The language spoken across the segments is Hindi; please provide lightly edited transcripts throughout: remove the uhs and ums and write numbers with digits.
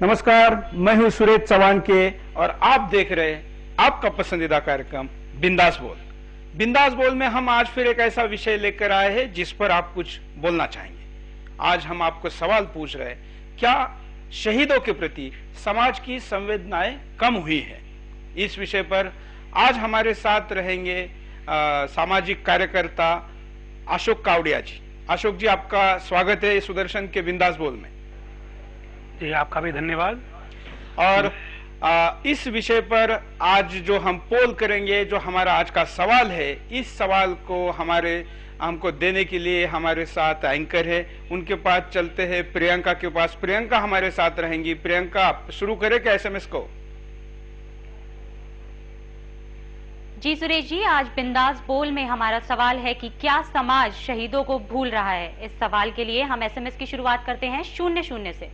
नमस्कार, मैं हूं सुरेश चौहान के और आप देख रहे हैं आपका पसंदीदा कार्यक्रम बिंदास बोल। बिंदास बोल में हम आज फिर एक ऐसा विषय लेकर आए हैं जिस पर आप कुछ बोलना चाहेंगे। आज हम आपको सवाल पूछ रहे हैं, क्या शहीदों के प्रति समाज की संवेदनाएं कम हुई है? इस विषय पर आज हमारे साथ रहेंगे सामाजिक कार्यकर्ता अशोक कावड़िया जी। अशोक जी, आपका स्वागत है सुदर्शन के बिंदास बोल में। जी, आपका भी धन्यवाद। और इस विषय पर आज जो हम पोल करेंगे, जो हमारा आज का सवाल है, इस सवाल को हमको देने के लिए हमारे साथ एंकर है, उनके पास चलते हैं प्रियंका के पास। प्रियंका हमारे साथ रहेंगी। प्रियंका, आप शुरू करें क्या एसएमएस को? जी सुरेश जी, आज बिंदास बोल में हमारा सवाल है कि क्या समाज शहीदों को भूल रहा है? इस सवाल के लिए हम एसएमएस की शुरुआत करते हैं 00 से।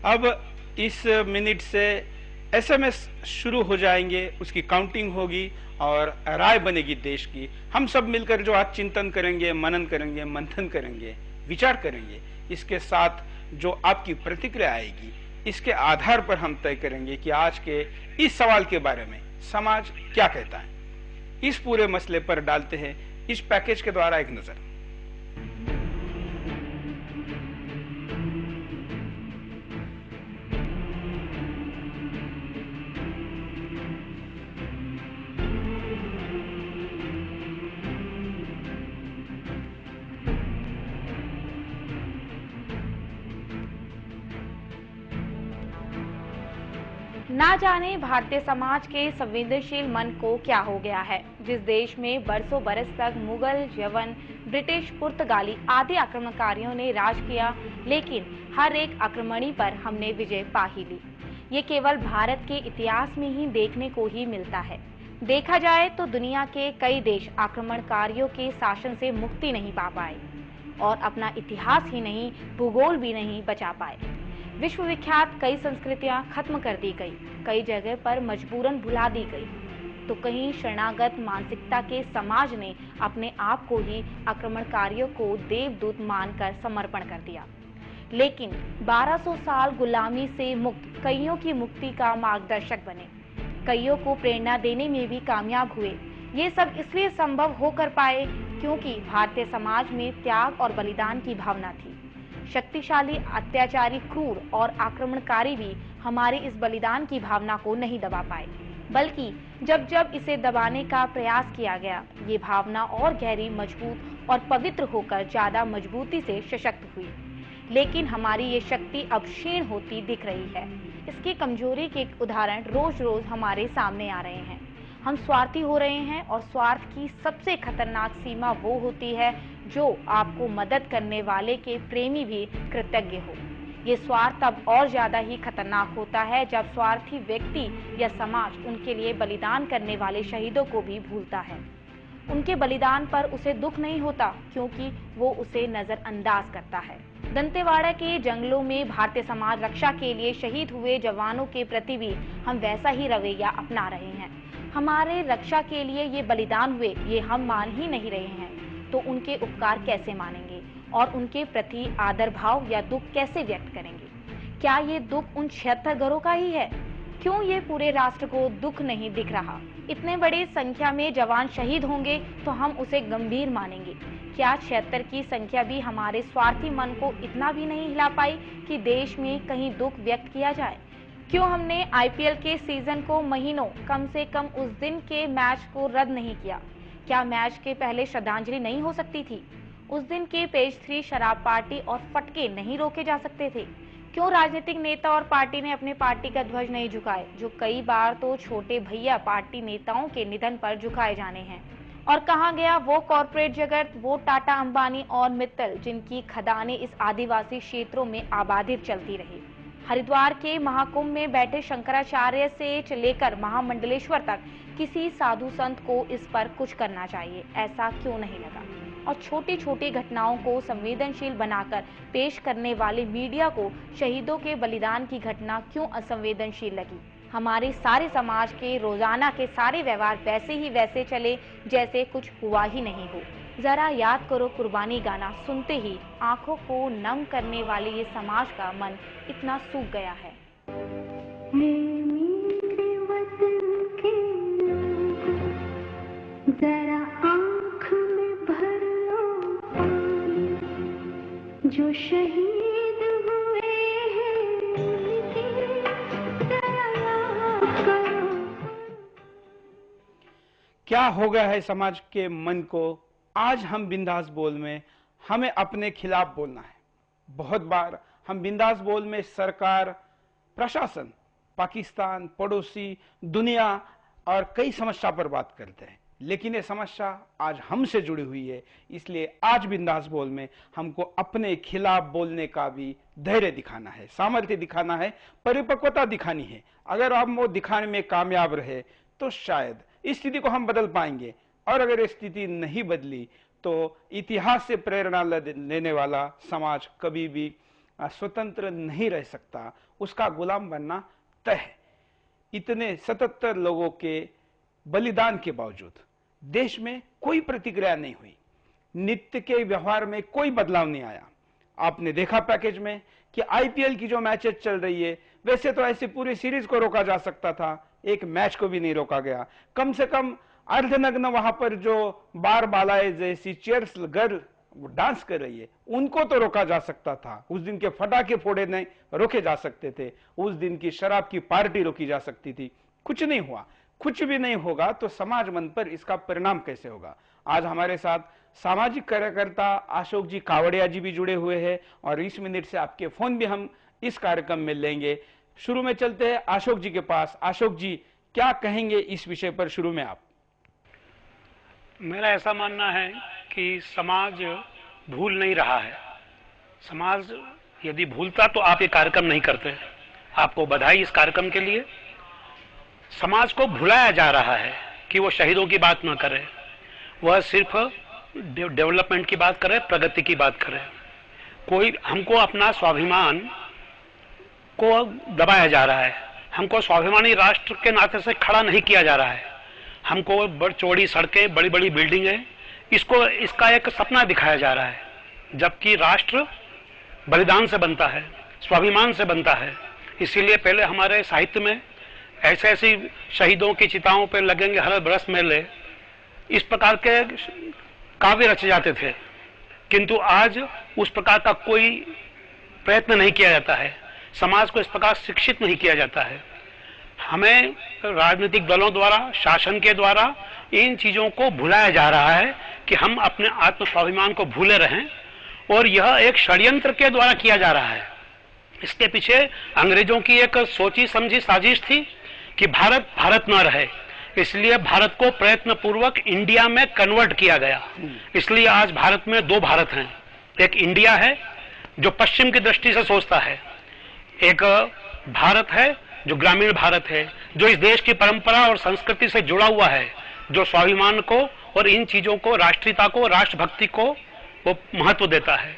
अब इस मिनट से एसएमएस शुरू हो जाएंगे, उसकी काउंटिंग होगी और राय बनेगी देश की। हम सब मिलकर जो आज चिंतन करेंगे, मनन करेंगे, मंथन करेंगे, विचार करेंगे, इसके साथ जो आपकी प्रतिक्रिया आएगी, इसके आधार पर हम तय करेंगे कि आज के इस सवाल के बारे में समाज क्या कहता है। इस पूरे मसले पर डालते हैं इस पैकेज के द्वारा एक नजर। ना जाने भारतीय समाज के संवेदनशील मन को क्या हो गया है। जिस देश में बरसों बरस तक मुगल, यवन, ब्रिटिश, पुर्तगाली आदि आक्रमणकारियों ने राज किया, लेकिन हर एक आक्रमणी पर हमने विजय पा ही ली। ये केवल भारत के इतिहास में ही देखने को ही मिलता है। देखा जाए तो दुनिया के कई देश आक्रमणकारियों के शासन से मुक्ति नहीं पा पाए और अपना इतिहास ही नहीं, भूगोल भी नहीं बचा पाए। विश्व विख्यात कई संस्कृतियां खत्म कर दी गई, कई जगह पर मजबूरन भुला दी गई, तो कहीं शरणागत मानसिकता के समाज ने अपने आप को ही आक्रमणकारियों को देवदूत मानकर समर्पण कर दिया। लेकिन 1200 साल गुलामी से मुक्त कईयों की मुक्ति का मार्गदर्शक बने, कईयों को प्रेरणा देने में भी कामयाब हुए। ये सब इसलिए संभव होकर पाए क्योंकि भारतीय समाज में त्याग और बलिदान की भावना थी। शक्तिशाली, अत्याचारी, क्रूर और आक्रमणकारी भी हमारी इस बलिदान की भावना को नहीं दबा पाए, बल्कि जब जब इसे दबाने का प्रयास किया गया, ये भावना और गहरी, मजबूत और पवित्र होकर ज्यादा मजबूती से सशक्त हुई। लेकिन हमारी ये शक्ति अब क्षीण होती दिख रही है। इसकी कमजोरी के उदाहरण रोज रोज हमारे सामने आ रहे हैं। हम स्वार्थी हो रहे हैं और स्वार्थ की सबसे खतरनाक सीमा वो होती है जो आपको मदद करने वाले के प्रेमी भी कृतज्ञ हो। ये स्वार्थ अब और ज्यादा ही खतरनाक होता है जब स्वार्थी व्यक्ति या समाज उनके लिए बलिदान करने वाले शहीदों को भी भूलता है। उनके बलिदान पर उसे दुख नहीं होता क्योंकि वो उसे नजरअंदाज करता है। दंतेवाड़ा के जंगलों में भारतीय समाज रक्षा के लिए शहीद हुए जवानों के प्रति भी हम वैसा ही रवैया अपना रहे हैं। हमारे रक्षा के लिए ये बलिदान हुए, ये हम मान ही नहीं रहे हैं, तो उनके उपकार कैसे मानेंगे और उनके प्रति आदर भाव या दुख कैसे व्यक्त करेंगे? क्या ये दुख उन 76 घरों का ही है? क्यों ये पूरे राष्ट्र को दुख नहीं दिख रहा? इतने बड़ी संख्या में जवान शहीद होंगे तो हम उसे गंभीर मानेंगे। क्या 76 की संख्या भी हमारे स्वार्थी मन को इतना भी नहीं हिला पाई कि देश में कहीं दुख व्यक्त किया जाए? क्यों हमने आईपीएल के सीजन को महीनों, कम से कम उस दिन के मैच को रद्द नहीं किया? क्या मैच के पहले श्रद्धांजलि नहीं हो सकती थी? उस दिन के पेज 3 शराब पार्टी और फटके नहीं रोके जा सकते थे? क्यों राजनीतिक नेता और पार्टी ने अपने पार्टी का ध्वज नहीं झुकाए, जो कई बार तो छोटे भैया पार्टी नेताओं के निधन पर झुकाए जाने हैं? और कहाँ गया वो कॉर्पोरेट जगत, वो टाटा, अंबानी और मित्तल जिनकी खदानें इस आदिवासी क्षेत्रों में आबादित चलती रही? हरिद्वार के महाकुंभ में बैठे शंकराचार्य से लेकर महामंडलेश्वर तक किसी साधु संत को इस पर कुछ करना चाहिए, ऐसा क्यों नहीं लगा? और छोटी छोटी घटनाओं को संवेदनशील बनाकर पेश करने वाले मीडिया को शहीदों के बलिदान की घटना क्यों असंवेदनशील लगी? हमारे सारे समाज के रोजाना के सारे व्यवहार वैसे ही वैसे चले जैसे कुछ हुआ ही नहीं हो। जरा याद करो कुर्बानी गाना सुनते ही आंखों को नम करने वाले ये समाज का मन इतना सूख गया है। जरा आँख में भर लो पानी, जो शहीद हुए हैं जरा याद करो। क्या हो गया है समाज के मन को? आज हम बिंदास बोल में हमें अपने खिलाफ बोलना है। बहुत बार हम बिंदास बोल में सरकार, प्रशासन, पाकिस्तान, पड़ोसी, दुनिया और कई समस्या पर बात करते हैं, लेकिन ये समस्या आज हमसे जुड़ी हुई है। इसलिए आज बिंदास बोल में हमको अपने खिलाफ बोलने का भी धैर्य दिखाना है, सामर्थ्य दिखाना है, परिपक्वता दिखानी है। अगर हम वो दिखाने में कामयाब रहे तो शायद इस स्थिति को हम बदल पाएंगे, और अगर ये स्थिति नहीं बदली तो इतिहास से प्रेरणा लेने वाला समाज कभी भी स्वतंत्र नहीं रह सकता, उसका गुलाम बनना तय है। इतने 77 लोगों के बलिदान के बावजूद देश में कोई प्रतिक्रिया नहीं हुई, नित्य के व्यवहार में कोई बदलाव नहीं आया। आपने देखा पैकेज में कि आईपीएल की जो मैचेस चल रही है, वैसे तो ऐसी पूरी सीरीज को रोका जा सकता था, एक मैच को भी नहीं रोका गया। कम से कम अर्धनग्न वहां पर जो बार बालाए जैसी चेयर्स गर्ल डांस कर रही है, उनको तो रोका जा सकता था। उस दिन के फटाके फोड़े नहीं रोके जा सकते थे, उस दिन की शराब की पार्टी रोकी जा सकती थी। कुछ नहीं हुआ, कुछ भी नहीं होगा तो समाज मन पर इसका परिणाम कैसे होगा? आज हमारे साथ सामाजिक कार्यकर्ता अशोक जी कावड़िया जी भी जुड़े हुए हैं, और 20 मिनट से आपके फोन भी हम इस कार्यक्रम में लेंगे। शुरू में चलते हैं अशोक जी के पास। अशोक जी, क्या कहेंगे इस विषय पर? शुरू में आप। मेरा ऐसा मानना है कि समाज भूल नहीं रहा है। समाज यदि भूलता तो आप ये कार्यक्रम नहीं करते। आपको बधाई इस कार्यक्रम के लिए। समाज को भुलाया जा रहा है कि वो शहीदों की बात ना करे, वह सिर्फ डेवलपमेंट की बात करे, प्रगति की बात करे। कोई हमको अपना स्वाभिमान को दबाया जा रहा है, हमको स्वाभिमानी राष्ट्र के नाते से खड़ा नहीं किया जा रहा है। हमको बड़ी चौड़ी सड़कें, बड़ी बड़ी बिल्डिंगें, इसका एक सपना दिखाया जा रहा है, जबकि राष्ट्र बलिदान से बनता है, स्वाभिमान से बनता है। इसीलिए पहले हमारे साहित्य में ऐसे ऐसी शहीदों की चिताओं पर लगेंगे हर बरस मेले, इस प्रकार के काव्य रचे जाते थे, किंतु आज उस प्रकार का कोई प्रयत्न नहीं किया जाता है। समाज को इस प्रकार शिक्षित नहीं किया जाता है। हमें राजनीतिक दलों द्वारा, शासन के द्वारा इन चीजों को भुलाया जा रहा है कि हम अपने आत्म स्वाभिमान को भूले रहें, और यह एक षड्यंत्र के द्वारा किया जा रहा है। इसके पीछे अंग्रेजों की एक सोची समझी साजिश थी कि भारत भारत न रहे, इसलिए भारत को प्रयत्न पूर्वक इंडिया में कन्वर्ट किया गया। इसलिए आज भारत में दो भारत हैं। एक इंडिया है जो पश्चिम की दृष्टि से सोचता है, एक भारत है जो ग्रामीण भारत है, जो इस देश की परंपरा और संस्कृति से जुड़ा हुआ है, जो स्वाभिमान को और इन चीजों को, राष्ट्रीयता को, राष्ट्रभक्ति को वो महत्व देता है।